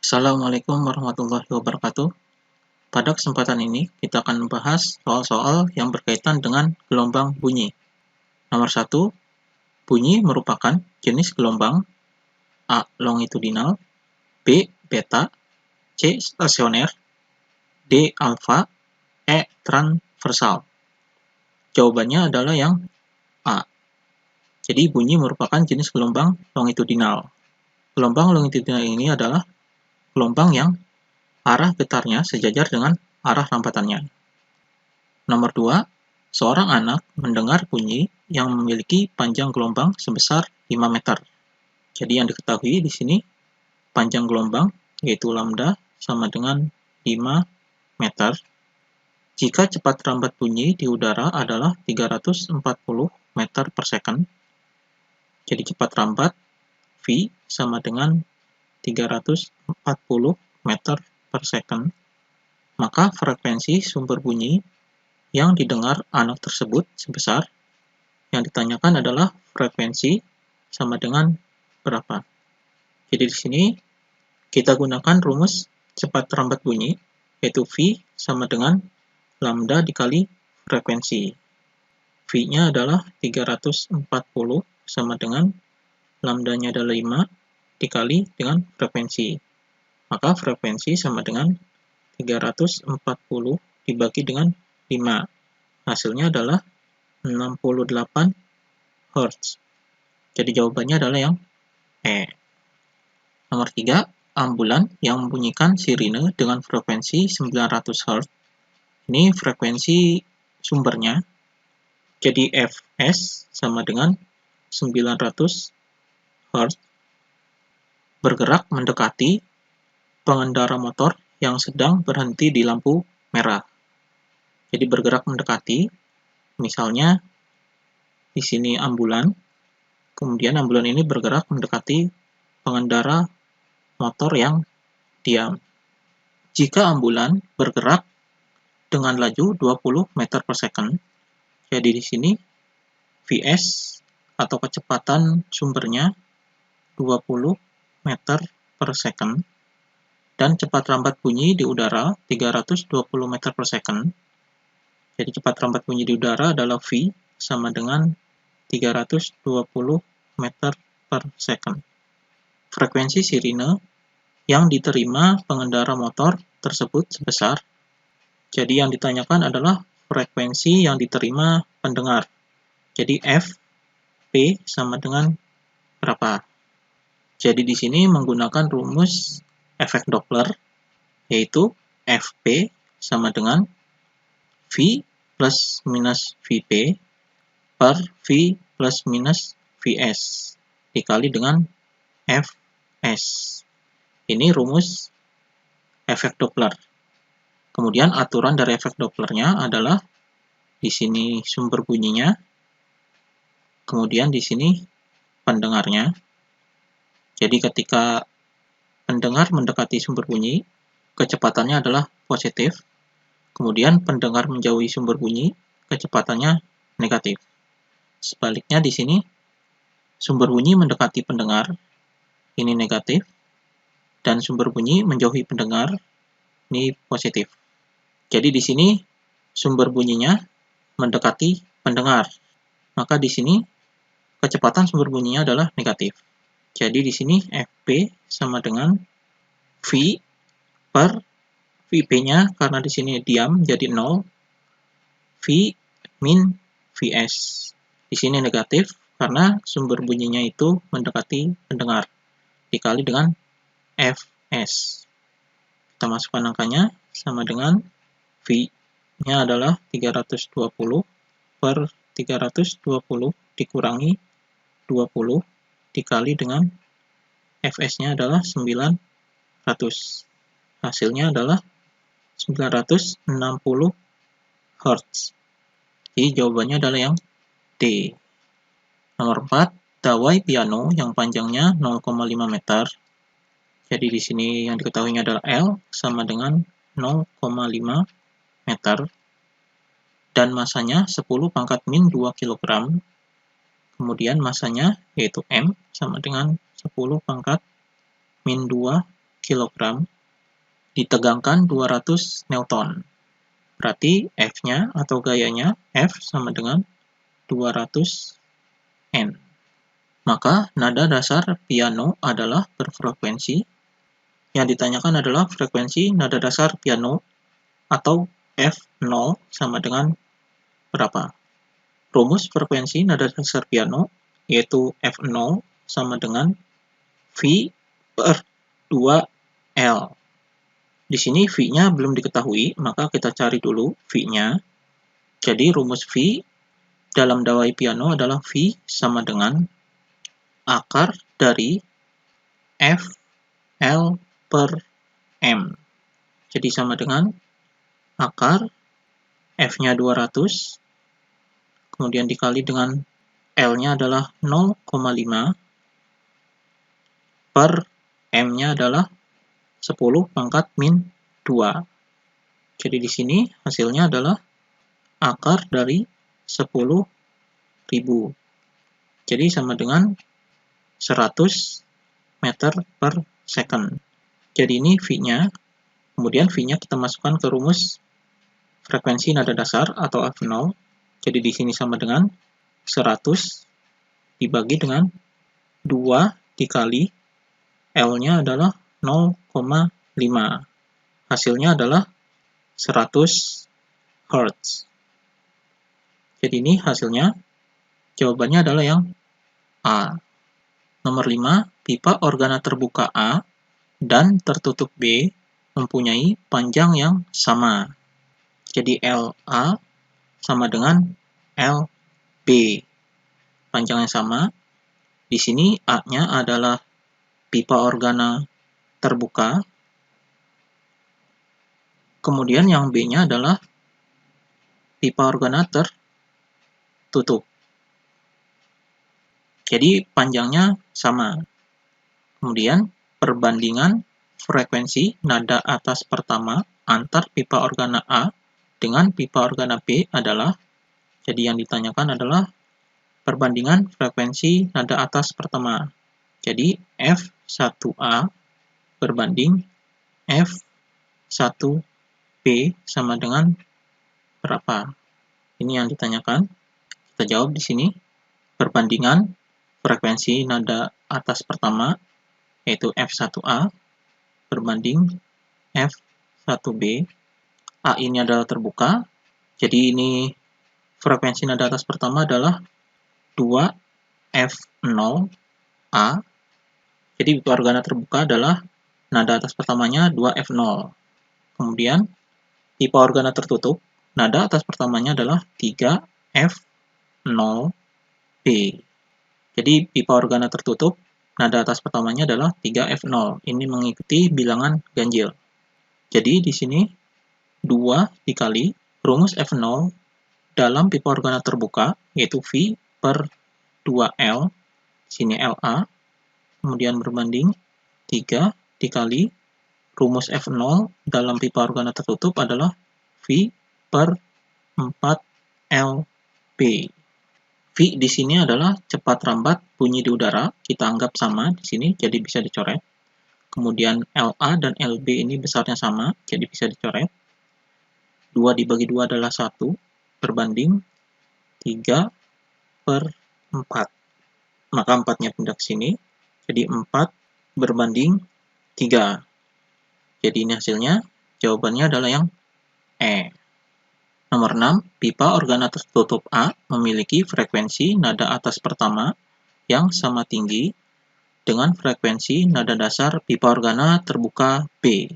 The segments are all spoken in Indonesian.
Assalamualaikum warahmatullahi wabarakatuh. Pada kesempatan ini, kita akan membahas soal-soal yang berkaitan dengan gelombang bunyi. Nomor 1, bunyi merupakan jenis gelombang A. Longitudinal, B. Beta, C. Stasioner, D. Alfa, E. Transversal. Jawabannya adalah yang A. Jadi bunyi merupakan jenis gelombang longitudinal. Gelombang longitudinal ini adalah gelombang yang arah getarnya sejajar dengan arah rampatannya. Nomor 2, seorang anak mendengar bunyi yang memiliki panjang gelombang sebesar 5 meter. Jadi yang diketahui di sini panjang gelombang yaitu lambda sama dengan 5 meter. Jika cepat rambat bunyi di udara adalah 340 meter per second. Jadi cepat rambat V sama dengan 340 meter per second. Maka frekuensi sumber bunyi yang didengar anak tersebut sebesar, yang ditanyakan adalah frekuensi sama dengan berapa. Jadi di sini kita gunakan rumus cepat rambat bunyi, yaitu V sama dengan lambda dikali frekuensi. V-nya adalah 340 sama dengan lambdanya adalah 5 dikali dengan frekuensi. Maka frekuensi sama dengan 340 dibagi dengan 5. Hasilnya adalah 68 Hz. Jadi jawabannya adalah yang E. Nomor 3, ambulan yang membunyikan sirine dengan frekuensi 900 Hz. Ini frekuensi sumbernya. Jadi Fs sama dengan 900 Hz. Bergerak mendekati pengendara motor yang sedang berhenti di lampu merah. Jadi bergerak mendekati, misalnya di sini ambulan, kemudian ambulan ini bergerak mendekati pengendara motor yang diam. Jika ambulan bergerak dengan laju 20 meter per second, jadi di sini Vs atau kecepatan sumbernya 20 meter per second, dan cepat rambat bunyi di udara 320 meter per second. Jadi cepat rambat bunyi di udara adalah V sama dengan 320 meter per second. Frekuensi sirine yang diterima pengendara motor tersebut sebesar. Jadi yang ditanyakan adalah frekuensi yang diterima pendengar. Jadi Fp sama dengan berapa? Jadi di sini menggunakan rumus efek Doppler, yaitu Fp sama dengan V plus minus Vp per V plus minus Vs dikali dengan Fs. Ini rumus efek Doppler. Kemudian aturan dari efek Dopplernya adalah di sini sumber bunyinya, kemudian di sini pendengarnya. Jadi ketika pendengar mendekati sumber bunyi, kecepatannya adalah positif. Kemudian pendengar menjauhi sumber bunyi, kecepatannya negatif. Sebaliknya di sini sumber bunyi mendekati pendengar, ini negatif, dan sumber bunyi menjauhi pendengar, ini positif. Jadi di sini sumber bunyinya mendekati pendengar, maka di sini kecepatan sumber bunyinya adalah negatif. Jadi di sini Fp sama dengan V per Vp-nya karena di sini diam jadi 0, V min Vs. Di sini negatif karena sumber bunyinya itu mendekati pendengar, dikali dengan Fs. Kita masukkan angkanya sama dengan V-nya adalah 320 per 320 dikurangi 20 dikali dengan Fs-nya adalah 900. Hasilnya adalah 960 Hz. Jadi jawabannya adalah yang D. Nomor 4, dawai piano yang panjangnya 0,5 meter. Jadi di sini yang diketahuinya adalah L sama dengan 0,5 meter dan masanya 10 pangkat min 2 kg. Kemudian masanya yaitu M sama dengan 10 pangkat min 2 kg ditegangkan 200 Newton. Berarti F-nya atau gayanya F sama dengan 200 N. Maka nada dasar piano adalah berfrekuensi. Yang ditanyakan adalah frekuensi nada dasar piano atau F0 sama dengan berapa? Rumus frekuensi nada dasar piano yaitu F0 sama dengan V per 2L. Di sini V-nya belum diketahui, maka kita cari dulu V-nya. Jadi rumus V dalam dawai piano adalah V sama dengan akar dari F L per M. Jadi sama dengan akar F-nya 200, kemudian dikali dengan L-nya adalah 0,5, per M-nya adalah 10 pangkat min 2. Jadi di sini hasilnya adalah akar dari 10.000. Jadi sama dengan 100 meter per second. Jadi ini V-nya. Kemudian V-nya kita masukkan ke rumus frekuensi nada dasar atau F0. Jadi di sini sama dengan 100 dibagi dengan 2 dikali L-nya adalah 0,5. Hasilnya adalah 100 Hz. Jadi ini hasilnya. Jawabannya adalah yang A. Nomor 5, pipa organa terbuka A dan tertutup B mempunyai panjang yang sama. Jadi LA sama dengan LB. Panjangnya sama. Di sini A-nya adalah pipa organa terbuka. Kemudian yang B-nya adalah pipa organa tertutup. Jadi panjangnya sama. Kemudian perbandingan frekuensi nada atas pertama antar pipa organa A dengan pipa organa B adalah, jadi yang ditanyakan adalah perbandingan frekuensi nada atas pertama. Jadi F1A berbanding F1B sama dengan berapa? Ini yang ditanyakan. Kita jawab di sini. Perbandingan frekuensi nada atas pertama yaitu F1A berbanding F1B. A ini adalah terbuka. Jadi ini frekuensi nada atas pertama adalah 2F0A. Jadi pipa organa terbuka adalah nada atas pertamanya 2F0. Kemudian pipa organa tertutup, nada atas pertamanya adalah 3F0B. Jadi pipa organa tertutup, nada atas pertamanya adalah 3F0. Ini mengikuti bilangan ganjil. Jadi di sini 2 dikali rumus F0 dalam pipa organa terbuka, yaitu V per 2L, sini LA, kemudian berbanding 3 dikali rumus F0 dalam pipa organa tertutup adalah V per 4LB. V di sini adalah cepat rambat bunyi di udara, kita anggap sama di sini, jadi bisa dicoret. Kemudian LA dan LB ini besarnya sama, jadi bisa dicoret. 2 dibagi 2 adalah 1, berbanding 3 per 4. Maka 4-nya pindah ke sini, jadi 4 berbanding 3. Jadi ini hasilnya, jawabannya adalah yang E. Nomor 6, pipa organa tertutup A memiliki frekuensi nada atas pertama yang sama tinggi dengan frekuensi nada dasar pipa organa terbuka B.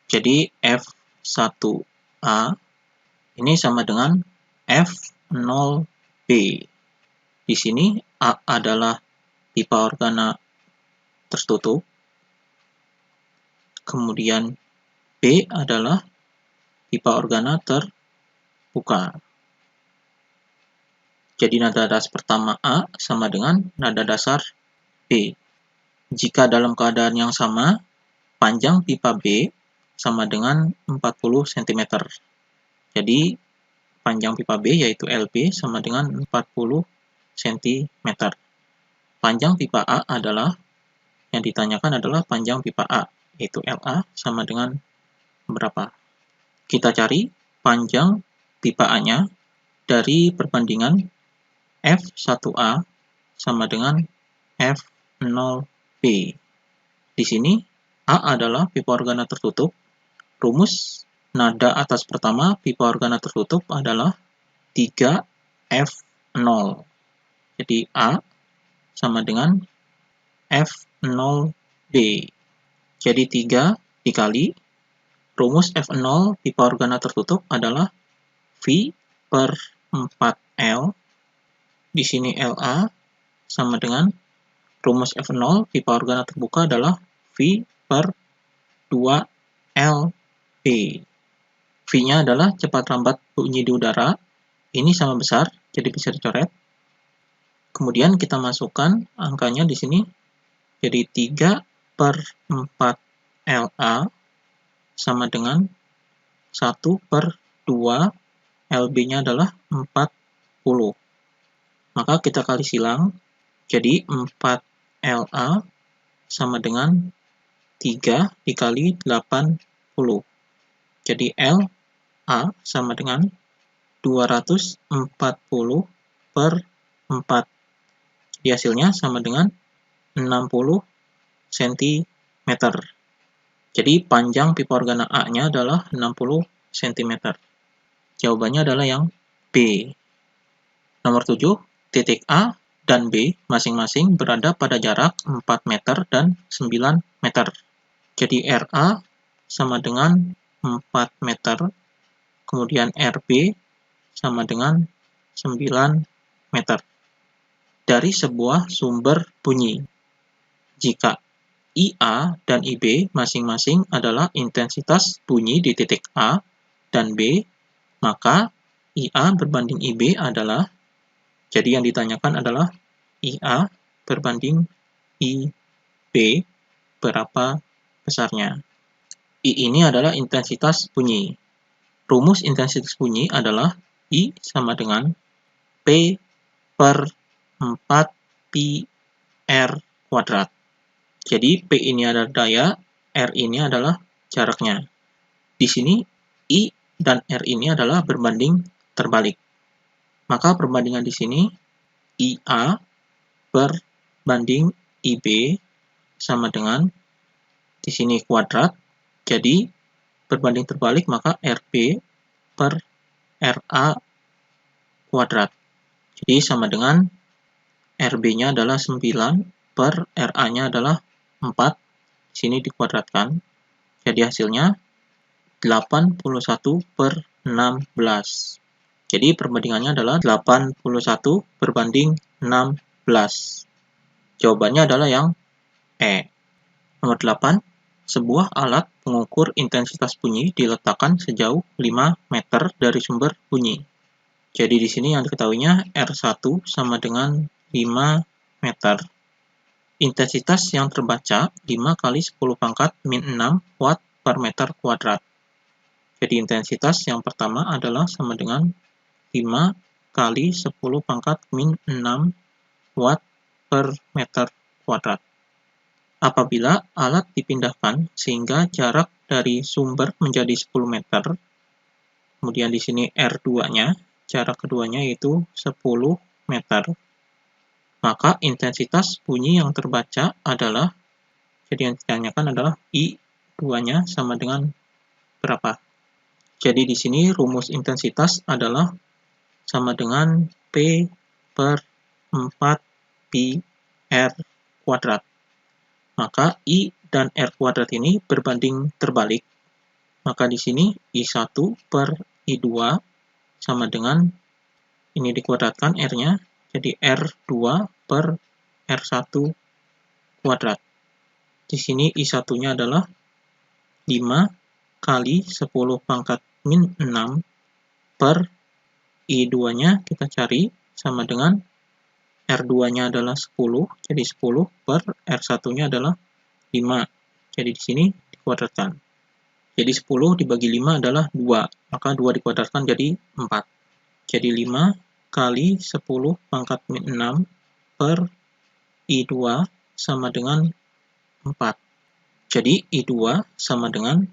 Jadi F1A ini sama dengan F0B. Di sini A adalah pipa organa tertutup. Kemudian B adalah pipa organa terbuka. Jadi nada dasar pertama A sama dengan nada dasar B. Jika dalam keadaan yang sama, panjang pipa B sama dengan 40 cm. Jadi panjang pipa B yaitu LB sama dengan 40 cm. Panjang pipa A adalah, yang ditanyakan adalah panjang pipa A, yaitu LA sama dengan berapa? Kita cari panjang pipa A-nya dari perbandingan F1A sama dengan F0B. Di sini A adalah pipa organa tertutup. Rumus nada atas pertama pipa organa tertutup adalah 3F0. Jadi A sama dengan F0B. Jadi 3 dikali rumus F0 pipa organa tertutup adalah V per 4L. Di sini LA sama dengan rumus F0 pipa organa terbuka adalah V per 2LB. V-nya adalah cepat lambat bunyi di udara. Ini sama besar, jadi bisa dicoret. Kemudian kita masukkan angkanya di sini. Jadi 3 per 4 LA sama dengan 1 per 2 LB-nya adalah 40. Maka kita kali silang. Jadi 4 LA sama dengan 3 dikali 80. Jadi LA sama dengan 240 per 4. Jadi hasilnya sama dengan 60 cm. Jadi panjang pipa organa A-nya adalah 60 cm. Jawabannya adalah yang B. Nomor 7, titik A dan B masing-masing berada pada jarak 4 meter dan 9 meter. Jadi RA sama dengan 4 meter, kemudian RB sama dengan 9 meter. Dari sebuah sumber bunyi, jika IA dan IB masing-masing adalah intensitas bunyi di titik A dan B, maka IA berbanding IB adalah, jadi yang ditanyakan adalah IA berbanding IB berapa besarnya. I ini adalah intensitas bunyi. Rumus intensitas bunyi adalah I sama dengan P per 4 pi R kuadrat. Jadi P ini adalah daya, R ini adalah jaraknya. Di sini I dan R ini adalah berbanding terbalik. Maka perbandingan di sini IA berbanding IB sama dengan di sini kuadrat. Jadi berbanding terbalik maka RB per RA kuadrat. Jadi sama dengan RB-nya adalah 9 per RA-nya adalah 4. Sini dikuadratkan. Jadi hasilnya 81 per 16. Jadi perbandingannya adalah 81 berbanding 16. Jawabannya adalah yang E. Nomor 8. Sebuah alat pengukur intensitas bunyi diletakkan sejauh 5 meter dari sumber bunyi. Jadi di sini yang diketahuinya R1 sama dengan 5 meter. Intensitas yang terbaca 5 kali 10 pangkat min 6 watt per meter kuadrat. Jadi intensitas yang pertama adalah sama dengan 5 kali 10 pangkat min 6 watt per meter kuadrat. Apabila alat dipindahkan sehingga jarak dari sumber menjadi 10 meter, kemudian di sini R2-nya, jarak keduanya yaitu 10 meter, maka intensitas bunyi yang terbaca adalah, jadi yang ditanyakan adalah I2-nya sama dengan berapa. Jadi di sini rumus intensitas adalah sama dengan P per 4 pi R kuadrat. Maka I dan R kuadrat ini berbanding terbalik. Maka di sini I1 per I2 sama dengan, ini dikuadratkan R-nya, jadi R2 per R1 kuadrat. Di sini I1-nya adalah 5 kali 10 pangkat min 6 per I2-nya kita cari sama dengan R2-nya adalah 10, jadi 10 per R1-nya adalah 5. Jadi di sini dikuadratkan. Jadi 10 dibagi 5 adalah 2, maka 2 dikuadratkan jadi 4. Jadi 5 kali 10 pangkat min 6 per I2 sama dengan 4. Jadi I2 sama dengan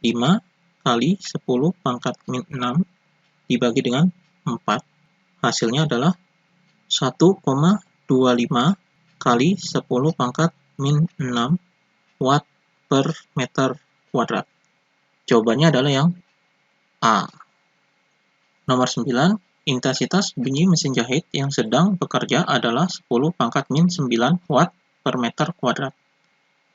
5 kali 10 pangkat min 6 dibagi dengan 4. Hasilnya adalah 1,25 kali 10 pangkat min 6 watt per meter kuadrat. Jawabannya adalah yang A. Nomor 9, intensitas bunyi mesin jahit yang sedang bekerja adalah 10 pangkat min 9 watt per meter kuadrat.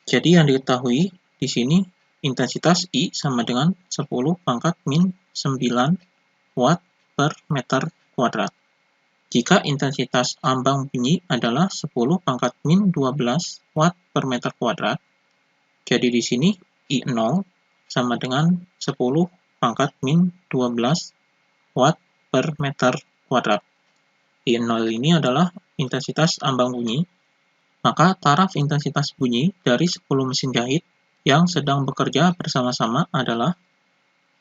Jadi yang diketahui di sini intensitas I sama dengan 10 pangkat min 9 watt per meter kuadrat. Jika intensitas ambang bunyi adalah 10 pangkat min 12 watt per meter kuadrat, jadi di sini I0 sama dengan 10 pangkat min 12 watt per meter kuadrat. I0 ini adalah intensitas ambang bunyi, maka taraf intensitas bunyi dari 10 mesin jahit yang sedang bekerja bersama-sama adalah,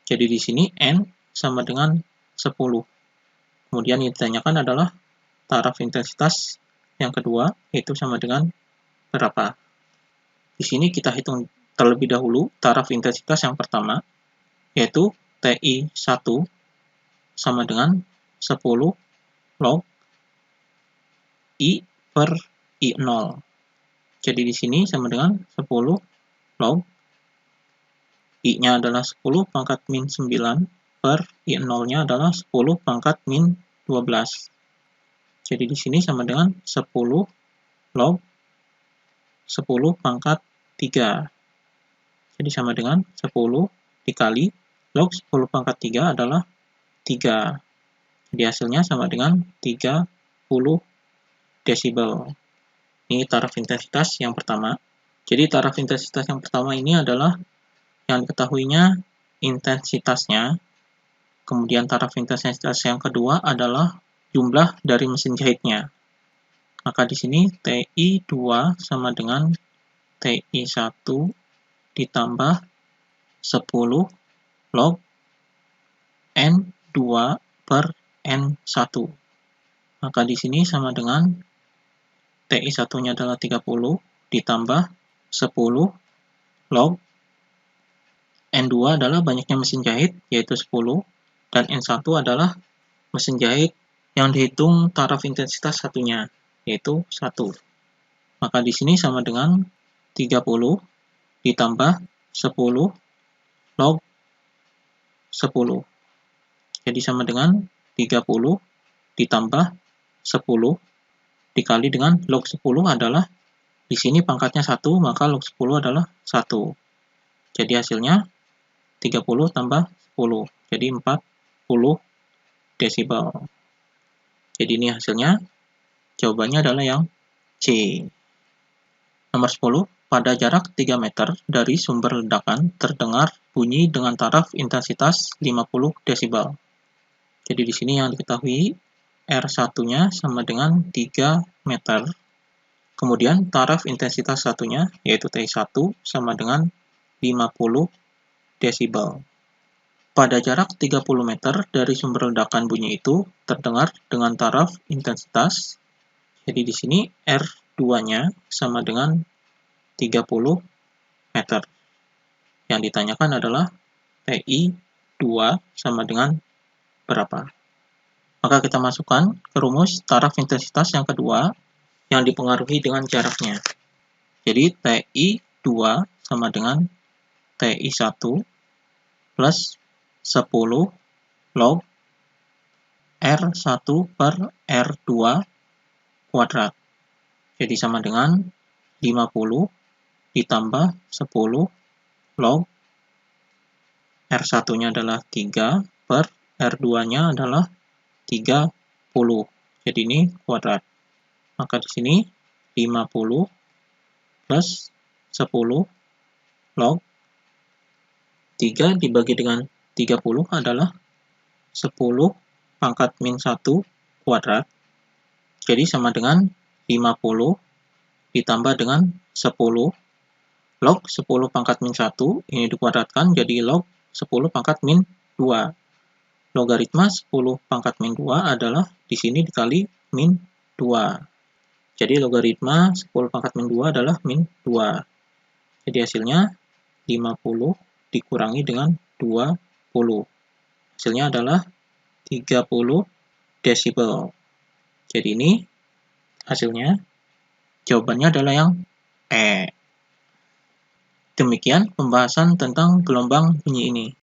jadi di sini N sama dengan 10. Kemudian yang ditanyakan adalah taraf intensitas yang kedua, yaitu sama dengan berapa. Di sini kita hitung terlebih dahulu taraf intensitas yang pertama, yaitu TI1 sama dengan 10 log I per I0. Jadi di sini sama dengan 10 log I-nya adalah 10 pangkat min 9 per I0-nya adalah 10 pangkat min 12. Jadi di sini sama dengan 10 log 10 pangkat 3. Jadi sama dengan 10 dikali log 10 pangkat 3 adalah 3. Jadi hasilnya sama dengan 30 desibel. Ini taraf intensitas yang pertama. Jadi taraf intensitas yang pertama ini adalah yang diketahuinya intensitasnya. Kemudian taraf intensitas yang kedua adalah jumlah dari mesin jahitnya. Maka di sini TI2 sama dengan TI1 ditambah 10 log N2 per N1. Maka di sini sama dengan TI1-nya adalah 30 ditambah 10 log N2 adalah banyaknya mesin jahit, yaitu 10, dan N1 adalah mesin jahit yang dihitung taraf intensitas satunya, yaitu 1. Maka di sini sama dengan 30 ditambah 10 log 10. Jadi sama dengan 30 ditambah 10 dikali dengan log 10 adalah, di sini pangkatnya 1, maka log 10 adalah 1. Jadi hasilnya 30 tambah 10, jadi 40 desibel. Jadi ini hasilnya, jawabannya adalah yang C. Nomor 10, pada jarak 3 meter dari sumber ledakan terdengar bunyi dengan taraf intensitas 50 desibel. Jadi di sini yang diketahui R1-nya sama dengan 3 meter. Kemudian taraf intensitas satunya, yaitu T1, sama dengan 50 desibel. Pada jarak 30 meter dari sumber ledakan bunyi itu terdengar dengan taraf intensitas. Jadi di sini R2-nya sama dengan 30 meter. Yang ditanyakan adalah TI2 sama dengan berapa. Maka kita masukkan ke rumus taraf intensitas yang kedua yang dipengaruhi dengan jaraknya. Jadi TI2 sama dengan TI1 plus 10 log R1 per R2 kuadrat. Jadi sama dengan 50 ditambah 10 log R1-nya adalah 3 per R2-nya adalah 30. Jadi ini kuadrat. Maka di sini 50 plus 10 log 3 dibagi dengan 30 adalah 10 pangkat min 1 kuadrat. Jadi sama dengan 50 ditambah dengan 10 log 10 pangkat min 1, ini dikuadratkan jadi log 10 pangkat min 2. Logaritma 10 pangkat min 2 adalah di sini dikali min 2. Jadi logaritma 10 pangkat min 2 adalah min 2. Jadi hasilnya 50 dikurangi dengan 20. Hasilnya adalah 30 desibel. Jadi ini hasilnya, jawabannya adalah yang E. Demikian pembahasan tentang gelombang bunyi ini.